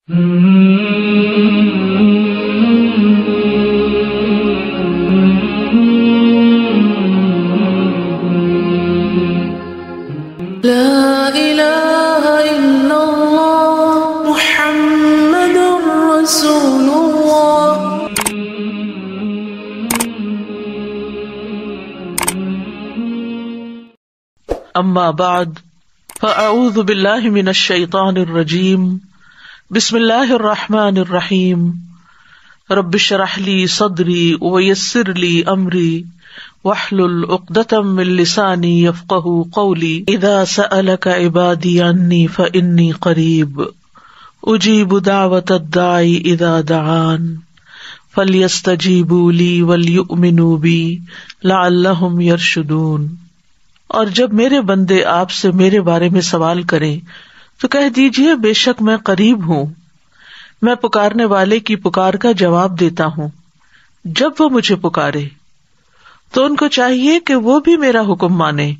لا الہ الا اللہ محمد رسول اللہ. اما بعد فاعوذ باللہ من الشیطان الرجیم. بسم اللہ الرحمن الرحیم. رب اشرح لی صدری ویسر لی امری واحلل عقدۃ من لسانی یفقہوا قولی. اذا سألک عبادی عنی فانی قریب اجیب دعوۃ الداعی اذا دعان فلیستجیبوا لی ولیؤمنوا بی لعلہم یرشدون. اور جب میرے بندے آپ سے میرے بارے میں سوال کریں تو کہہ دیجئے بے شک میں قریب ہوں، میں پکارنے والے کی پکار کا جواب دیتا ہوں. جب وہ مجھے پکارے تو ان کو چاہیے کہ وہ بھی میرا حکم مانیں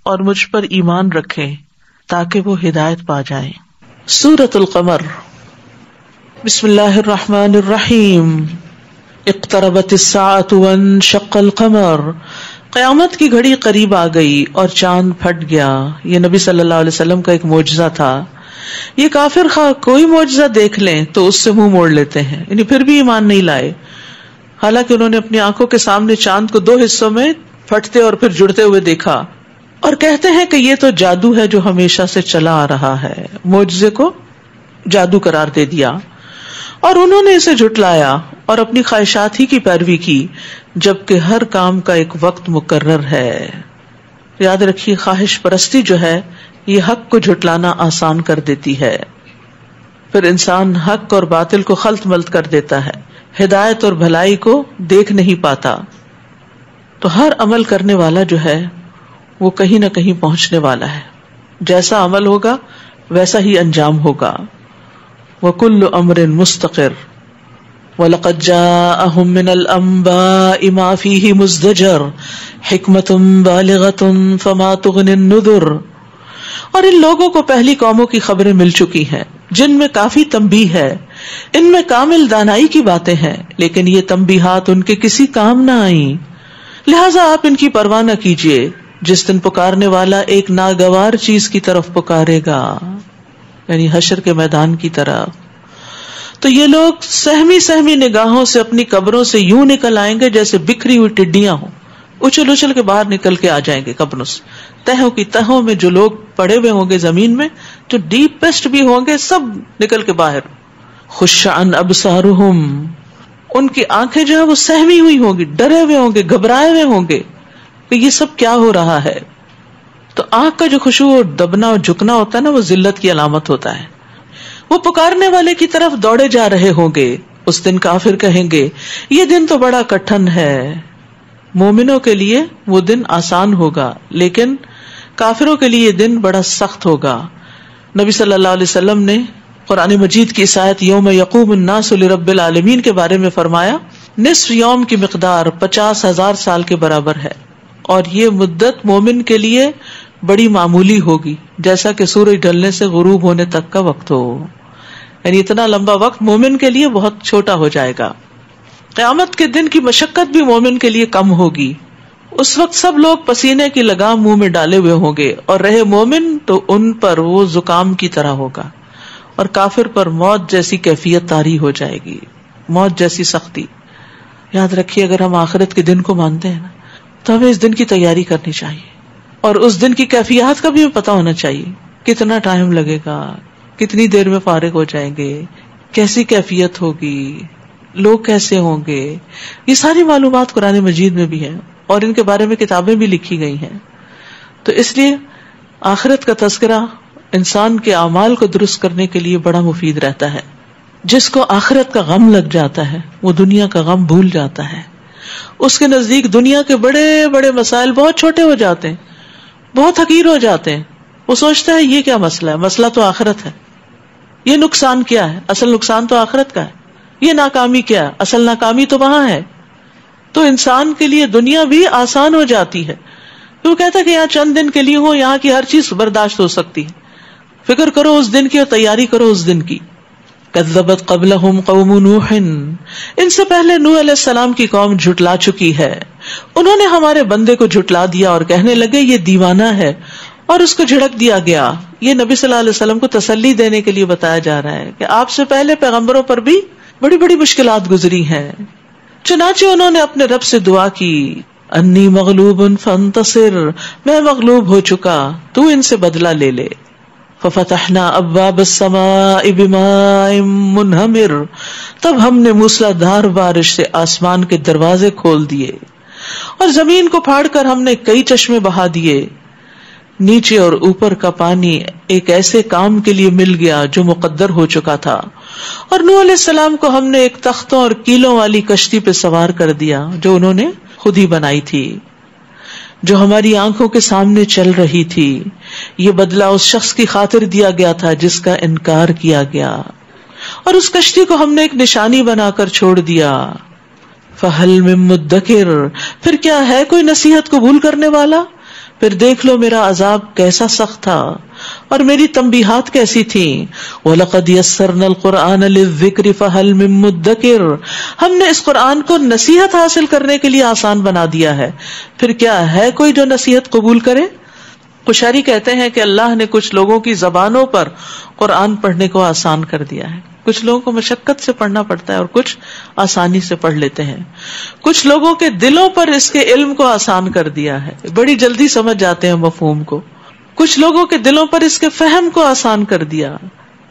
اور مجھ پر ایمان رکھیں تاکہ وہ ہدایت پا جائیں. سورۃ القمر. بسم اللہ الرحمن الرحیم. اقتربت الساعة وانشق القمر. قیامت کی گھڑی قریب آ گئی اور چاند پھٹ گیا. یہ نبی صلی اللہ علیہ وسلم کا ایک معجزہ تھا. یہ کافر خواہ کوئی معجزہ دیکھ لیں تو اس سے منہ موڑ لیتے ہیں، یعنی پھر بھی ایمان نہیں لائے، حالانکہ انہوں نے اپنی آنکھوں کے سامنے چاند کو 2 حصوں میں پھٹتے اور پھر جڑتے ہوئے دیکھا، اور کہتے ہیں کہ یہ تو جادو ہے جو ہمیشہ سے چلا آ رہا ہے. معجزے کو جادو قرار دے دیا اور انہوں نے اسے جھٹلایا اور اپنی خواہشات ہی کی پیروی کی، جبکہ ہر کام کا ایک وقت مقرر ہے. یاد رکھیے، خواہش پرستی جو ہے یہ حق کو جھٹلانا آسان کر دیتی ہے، پھر انسان حق اور باطل کو خلط ملط کر دیتا ہے، ہدایت اور بھلائی کو دیکھ نہیں پاتا. تو ہر عمل کرنے والا جو ہے وہ کہیں نہ کہیں پہنچنے والا ہے، جیسا عمل ہوگا ویسا ہی انجام ہوگا. وَكُلُّ أَمْرٍ مُسْتَقِرٌ وَلَقَدْ جَاءَهُم مِّنَ الْأَنبَاءِ مَا فِيهِ مُزْدَجَرٌ حِكْمَةٌ بَالِغَةٌ فَمَا تُغْنِ النُّذُرُ. اور ان لوگوں کو پہلی قوموں کی خبریں مل چکی ہیں جن میں کافی تنبیہ ہے، ان میں کامل دانائی کی باتیں ہیں، لیکن یہ تنبیہات ان کے کسی کام نہ آئیں، لہٰذا آپ ان کی پرواہ نہ کیجیے. جس دن پکارنے والا ایک ناگوار چیز کی طرف پکارے گا، یعنی حشر کے میدان کی طرف، تو یہ لوگ سہمی سہمی نگاہوں سے اپنی قبروں سے یوں نکل آئیں گے جیسے بکھری ہوئی ٹڈیاں ہوں، اچھل اچھل کے باہر نکل کے آ جائیں گے قبروں سے. تہوں کی تہوں میں جو لوگ پڑے ہوئے ہوں گے زمین میں، جو ڈیپسٹ بھی ہوں گے، سب نکل کے باہر. خش عن ابصارہم. ان کی آنکھیں جو ہے وہ سہمی ہوئی ہوں گی، ڈرے ہوئے ہوں گے، گھبرائے ہوئے ہوں گے کہ یہ سب کیا ہو رہا ہے. تو آنکھ کا جو خشوع اور دبنا اور جھکنا ہوتا ہے نا، وہ ذلت کی علامت ہوتا ہے. وہ پکارنے والے کی طرف دوڑے جا رہے ہوں گے. اس دن کافر کہیں گے یہ دن تو بڑا کٹھن ہے. مومنوں کے لیے وہ دن آسان ہوگا، لیکن کافروں کے لیے یہ دن بڑا سخت ہوگا. نبی صلی اللہ علیہ وسلم نے قرآن مجید کی اس آیت یوم یقوم الناس لرب العالمین کے بارے میں فرمایا، نصف یوم کی مقدار 50,000 سال کے برابر ہے، اور یہ مدت مومن کے لیے بڑی معمولی ہوگی، جیسا کہ سورج ڈھلنے سے غروب ہونے تک کا وقت ہو. یعنی اتنا لمبا وقت مومن کے لیے بہت چھوٹا ہو جائے گا. قیامت کے دن کی مشقت بھی مومن کے لیے کم ہوگی. اس وقت سب لوگ پسینے کی لگام منہ میں ڈالے ہوئے ہوں گے، اور رہے مومن تو ان پر وہ زکام کی طرح ہوگا، اور کافر پر موت جیسی کیفیت طاری ہو جائے گی، موت جیسی سختی. یاد رکھیے، اگر ہم آخرت کے دن کو مانتے ہیں نا، تو ہمیں اس دن کی تیاری کرنی چاہیے، اور اس دن کی کیفیات کا بھی ہمیں پتہ ہونا چاہیے. کتنا ٹائم لگے گا، کتنی دیر میں فارغ ہو جائیں گے، کیسی کیفیت ہوگی، لوگ کیسے ہوں گے. یہ ساری معلومات قرآن مجید میں بھی ہیں، اور ان کے بارے میں کتابیں بھی لکھی گئی ہیں. تو اس لیے آخرت کا تذکرہ انسان کے اعمال کو درست کرنے کے لیے بڑا مفید رہتا ہے. جس کو آخرت کا غم لگ جاتا ہے وہ دنیا کا غم بھول جاتا ہے. اس کے نزدیک دنیا کے بڑے بڑے مسائل بہت چھوٹے ہو جاتے ہیں، بہت حقیر ہو جاتے ہیں. وہ سوچتا ہے یہ کیا مسئلہ ہے، مسئلہ تو آخرت ہے. یہ نقصان کیا ہے، اصل نقصان تو آخرت کا ہے. یہ ناکامی کیا ہے، اصل ناکامی تو وہاں ہے. تو انسان کے لیے دنیا بھی آسان ہو جاتی ہے. وہ کہتا ہے کہ یہاں چند دن کے لیے ہو، یہاں کی ہر چیز برداشت ہو سکتی ہے. فکر کرو اس دن کی اور تیاری کرو اس دن کی. کذبت قبلہم قوم نوح، ان سے پہلے نوح علیہ السلام کی قوم جھٹلا چکی ہے. انہوں نے ہمارے بندے کو جھٹلا دیا اور کہنے لگے یہ دیوانہ ہے، اور اس کو جھڑک دیا گیا. یہ نبی صلی اللہ علیہ وسلم کو تسلی دینے کے لیے بتایا جا رہا ہے کہ آپ سے پہلے پیغمبروں پر بھی بڑی بڑی مشکلات گزری ہیں. چنانچہ انہوں نے اپنے رب سے دعا کی، انی مغلوب فانتصر، میں مغلوب ہو چکا، تو ان سے بدلہ لے لے. ففتحنا ابواب السماء بماء منہمر، تب ہم نے موسلادھار بارش سے آسمان کے دروازے کھول دیے، اور زمین کو پھاڑ کر ہم نے کئی چشمے بہا دیے. نیچے اور اوپر کا پانی ایک ایسے کام کے لیے مل گیا جو مقدر ہو چکا تھا. اور نوح علیہ السلام کو ہم نے ایک تختوں اور کیلوں والی کشتی پہ سوار کر دیا جو انہوں نے خود ہی بنائی تھی، جو ہماری آنکھوں کے سامنے چل رہی تھی. یہ بدلہ اس شخص کی خاطر دیا گیا تھا جس کا انکار کیا گیا، اور اس کشتی کو ہم نے ایک نشانی بنا کر چھوڑ دیا. فہل من مدکر، پھر کیا ہے کوئی نصیحت قبول کرنے والا؟ پھر دیکھ لو میرا عذاب کیسا سخت تھا اور میری تنبیہات کیسی تھیں. وَلَقَدْ يَسَّرْنَا الْقُرْآنَ لِلذِّكْرِ فَهَلْ مِن مُدَّكِرٍ، ہم نے اس قرآن کو نصیحت حاصل کرنے کے لیے آسان بنا دیا ہے، پھر کیا ہے کوئی جو نصیحت قبول کرے؟ قشیری کہتے ہیں کہ اللہ نے کچھ لوگوں کی زبانوں پر قرآن پڑھنے کو آسان کر دیا ہے. کچھ لوگوں کو مشقت سے پڑھنا پڑتا ہے اور کچھ آسانی سے پڑھ لیتے ہیں. کچھ لوگوں کے دلوں پر اس کے علم کو آسان کر دیا ہے، بڑی جلدی سمجھ جاتے ہیں مفہوم کو. کچھ لوگوں کے دلوں پر اس کے فہم کو آسان کر دیا،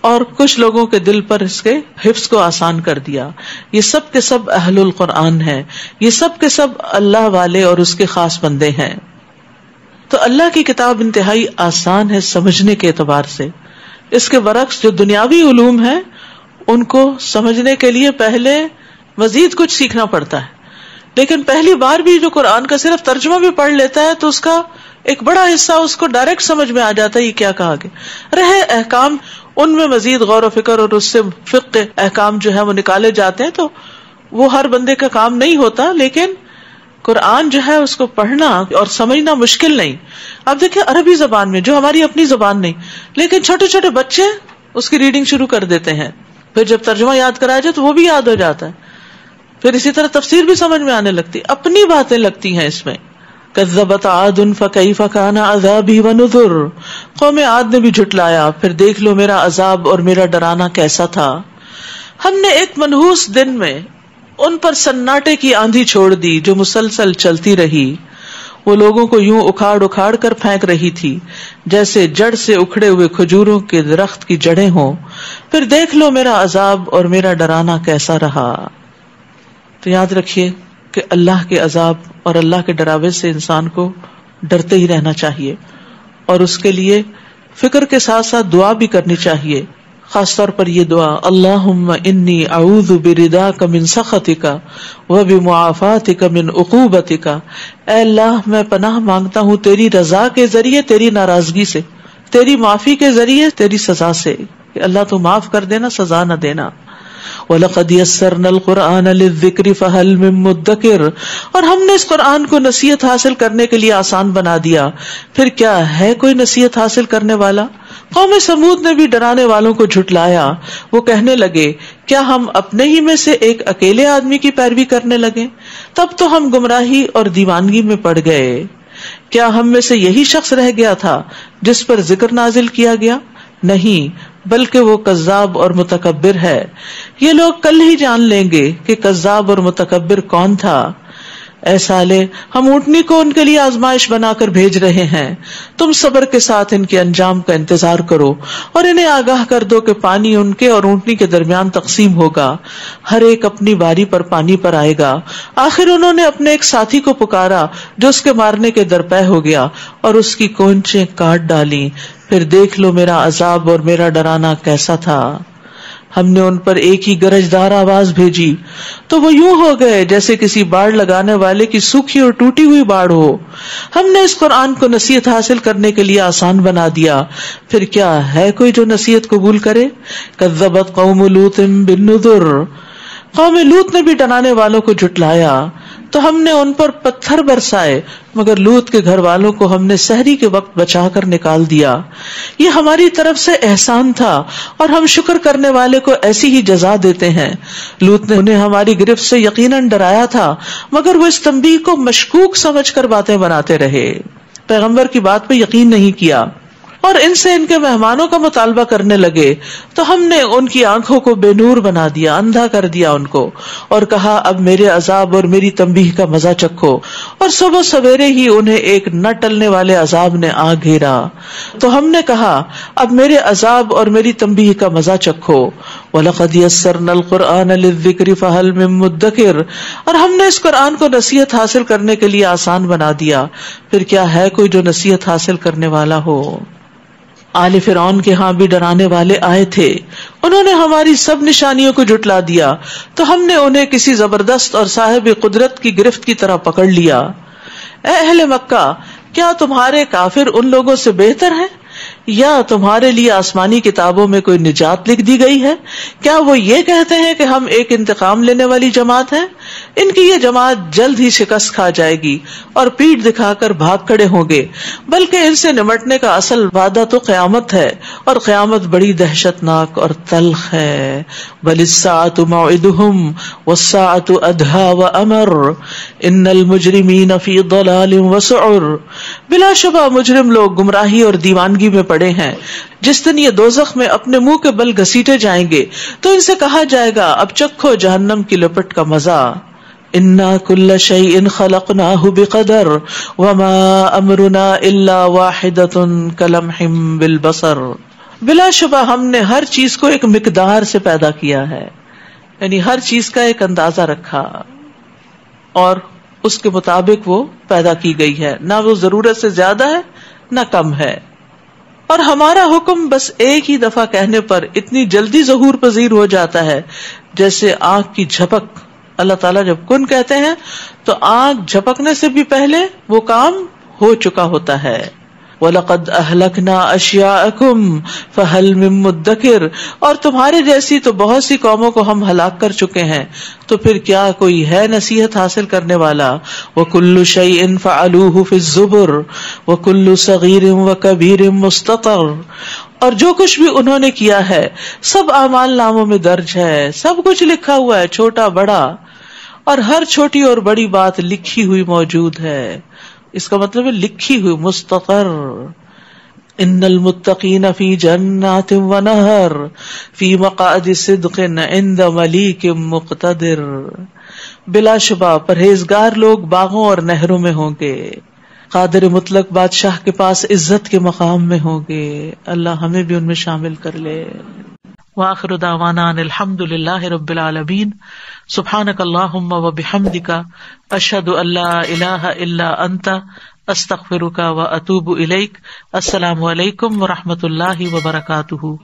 اور کچھ لوگوں کے دل پر اس کے حفظ کو آسان کر دیا. یہ سب کے سب اہل القرآن ہیں، یہ سب کے سب اللہ والے اور اس کے خاص بندے ہیں. تو اللہ کی کتاب انتہائی آسان ہے سمجھنے کے اعتبار سے. اس کے برعکس جو دنیاوی علوم ہیں ان کو سمجھنے کے لیے پہلے مزید کچھ سیکھنا پڑتا ہے. لیکن پہلی بار بھی جو قرآن کا صرف ترجمہ بھی پڑھ لیتا ہے تو اس کا ایک بڑا حصہ اس کو ڈائریکٹ سمجھ میں آ جاتا ہے یہ کیا کہا گیا. رہے احکام، ان میں مزید غور و فکر اور اس سے فقہ احکام جو ہے وہ نکالے جاتے ہیں، تو وہ ہر بندے کا کام نہیں ہوتا. لیکن قرآن جو ہے اس کو پڑھنا اور سمجھنا مشکل نہیں. اب دیکھیں عربی زبان میں جو ہماری اپنی زبان نہیں، لیکن چھوٹے چھوٹے بچے اس کی ریڈنگ شروع کر دیتے ہیں، پھر جب ترجمہ یاد کرایا جائے تو وہ بھی یاد ہو جاتا ہے. پھر اسی طرح تفسیر بھی سمجھ میں آنے لگتی، اپنی باتیں لگتی ہیں اس میں. کذبت عاد فکیف کان عذابی ونذر، قوم عاد نے بھی جھٹلایا، پھر دیکھ لو میرا عذاب اور میرا ڈرانا کیسا تھا. ہم نے ایک منحوس دن میں ان پر سناٹے کی آندھی چھوڑ دی جو مسلسل چلتی رہی. وہ لوگوں کو یوں اکھاڑ اکھاڑ کر پھینک رہی تھی جیسے جڑ سے اکھڑے ہوئے کھجوروں کے درخت کی جڑیں ہوں. پھر دیکھ لو میرا عذاب اور میرا ڈرانا کیسا رہا. تو یاد رکھیے کہ اللہ کے عذاب اور اللہ کے ڈراوے سے انسان کو ڈرتے ہی رہنا چاہیے، اور اس کے لیے فکر کے ساتھ ساتھ دعا بھی کرنی چاہیے. خاص طور پر یہ دعا، اللہم انی اعوذ برداک من سخطک وبمعافاتک من عقوبتک، اے اللہ میں پناہ مانگتا ہوں تیری رضا کے ذریعے تیری ناراضگی سے، تیری معافی کے ذریعے تیری سزا سے، کہ اللہ تو معاف کر دینا، سزا نہ دینا. وَلَقَدْ يَسَّرْنَا الْقُرْآنَ لِلذِّكْرِ فَهَلْ مِن مُدَّكِرٍ، اور ہم نے اس قرآن کو نصیحت حاصل کرنے کے لیے آسان بنا دیا، پھر کیا ہے کوئی نصیحت حاصل کرنے والا. قوم سمود نے بھی ڈرانے والوں کو جھٹلایا. وہ کہنے لگے کیا ہم اپنے ہی میں سے ایک اکیلے آدمی کی پیروی کرنے لگے؟ تب تو ہم گمراہی اور دیوانگی میں پڑ گئے. کیا ہم میں سے یہی شخص رہ گیا تھا جس پر ذکر نازل کیا گیا؟ نہیں، بلکہ وہ کذاب اور متکبر ہے. یہ لوگ کل ہی جان لیں گے کہ کذاب اور متکبر کون تھا. اے صالح، ہم اونٹنی کو ان کے لیے آزمائش بنا کر بھیج رہے ہیں، تم صبر کے ساتھ ان کے انجام کا انتظار کرو، اور انہیں آگاہ کر دو کہ پانی ان کے اور اونٹنی کے درمیان تقسیم ہوگا، ہر ایک اپنی باری پر پانی پر آئے گا. آخر انہوں نے اپنے ایک ساتھی کو پکارا جو اس کے مارنے کے درپے ہو گیا، اور اس کی کونچیں کاٹ ڈالی. پھر دیکھ لو میرا عذاب اور میرا ڈرانا کیسا تھا. ہم نے ان پر ایک ہی گرجدار آواز بھیجی تو وہ یوں ہو گئے جیسے کسی باڑ لگانے والے کی سوکھی اور ٹوٹی ہوئی باڑ ہو. ہم نے اس قرآن کو نصیحت حاصل کرنے کے لیے آسان بنا دیا، پھر کیا ہے کوئی جو نصیحت قبول کرے. کذبت قوم لوط بالنذر قوم لوط نے بھی ڈرانے والوں کو جھٹلایا تو ہم نے ان پر پتھر برسائے، مگر لوط کے گھر والوں کو ہم نے سحری کے وقت بچا کر نکال دیا. یہ ہماری طرف سے احسان تھا اور ہم شکر کرنے والے کو ایسی ہی جزا دیتے ہیں. لوط نے انہیں ہماری گرفت سے یقیناً ڈرایا تھا، مگر وہ اس تنبیہ کو مشکوک سمجھ کر باتیں بناتے رہے، پیغمبر کی بات پہ یقین نہیں کیا اور ان سے ان کے مہمانوں کا مطالبہ کرنے لگے. تو ہم نے ان کی آنکھوں کو بے نور بنا دیا، اندھا کر دیا ان کو، اور کہا اب میرے عذاب اور میری تنبیہ کا مزہ چکھو. اور صبح سویرے ہی انہیں ایک نہ ٹلنے والے عذاب نے آ گھیرا. تو ہم نے کہا اب میرے عذاب اور میری تنبیہ کا مزہ چکھو. وَلَقَدْ يَسَّرْنَا الْقُرْآنَ لِلذِّكْرِ فَهَلْ مِن مُدَّكِرٍ، اور ہم نے اس قرآن کو نصیحت حاصل کرنے کے لیے آسان بنا دیا، پھر کیا ہے کوئی جو نصیحت حاصل کرنے والا ہو. آل فرعون کے ہاں بھی ڈرانے والے آئے تھے، انہوں نے ہماری سب نشانیوں کو جھٹلا دیا، تو ہم نے انہیں کسی زبردست اور صاحب قدرت کی گرفت کی طرح پکڑ لیا. اے اہل مکہ، کیا تمہارے کافر ان لوگوں سے بہتر ہیں؟ یا تمہارے لیے آسمانی کتابوں میں کوئی نجات لکھ دی گئی ہے؟ کیا وہ یہ کہتے ہیں کہ ہم ایک انتقام لینے والی جماعت ہیں؟ ان کی یہ جماعت جلد ہی شکست کھا جائے گی اور پیٹھ دکھا کر بھاگ کھڑے ہوں گے، بلکہ ان سے نمٹنے کا اصل وعدہ تو قیامت ہے، اور قیامت بڑی دہشت ناک اور تلخ ہے. بل الساعة موعدهم والساعة أدهى وأمر ان المجرمین فی ضلال وسعر. بلا شبہ مجرم لوگ گمراہی اور دیوانگی میں پڑے ہیں. جس دن یہ دوزخ میں اپنے منہ کے بل گھسیٹے جائیں گے تو ان سے کہا جائے گا اب چکھو جہنم کی لپٹ کا مزہ. انا کل شیء خلقناہ بقدر وما امرنا الا واحدۃ کلمح بالبصر. بلا شبہ ہم نے ہر چیز کو ایک مقدار سے پیدا کیا ہے، یعنی ہر چیز کا ایک اندازہ رکھا اور اس کے مطابق وہ پیدا کی گئی ہے، نہ وہ ضرورت سے زیادہ ہے نہ کم ہے. اور ہمارا حکم بس ایک ہی دفعہ کہنے پر اتنی جلدی ظہور پذیر ہو جاتا ہے جیسے آنکھ کی جھپک. اللہ تعالیٰ جب کن کہتے ہیں تو آنکھ جھپکنے سے بھی پہلے وہ کام ہو چکا ہوتا ہے. وَلَقَدْ أَهْلَكْنَا أَشْيَاءَكُمْ فَهَلْ مِن مُدَّكِرٍ، اور تمہارے جیسی تو بہت سی قوموں کو ہم ہلاک کر چکے ہیں، تو پھر کیا کوئی ہے نصیحت حاصل کرنے والا. وَكُلُّ شَيْءٍ فَعَلُوهُ فِي الزُّبُرِ وَكُلُّ صَغِيرٍ وَكَبِيرٍ مُسْتَطَرٍ، اور جو کچھ بھی انہوں نے کیا ہے سب اعمال ناموں میں درج ہے، سب کچھ لکھا ہوا ہے، چھوٹا بڑا، اور ہر چھوٹی اور بڑی بات لکھی ہوئی موجود ہے. اس کا مطلب ہے لکھی ہوئی، مستقر. ان المتقین فی جنات ونہر فی مقعد صدق عند ملیک مقتدر. بلا شبہ پرہیزگار لوگ باغوں اور نہروں میں ہوں گے، قادر مطلق بادشاہ کے پاس عزت کے مقام میں ہوں گے. اللہ ہمیں بھی ان میں شامل کر لے. وآخر دعوانا ان الحمد للہ رب العالمین. سبحانک اللہم وبحمدک، اشہد ان لا الہ الا انت، استغفرک واتوب الیک. السلام علیکم ورحمۃ اللہ وبرکاتہ.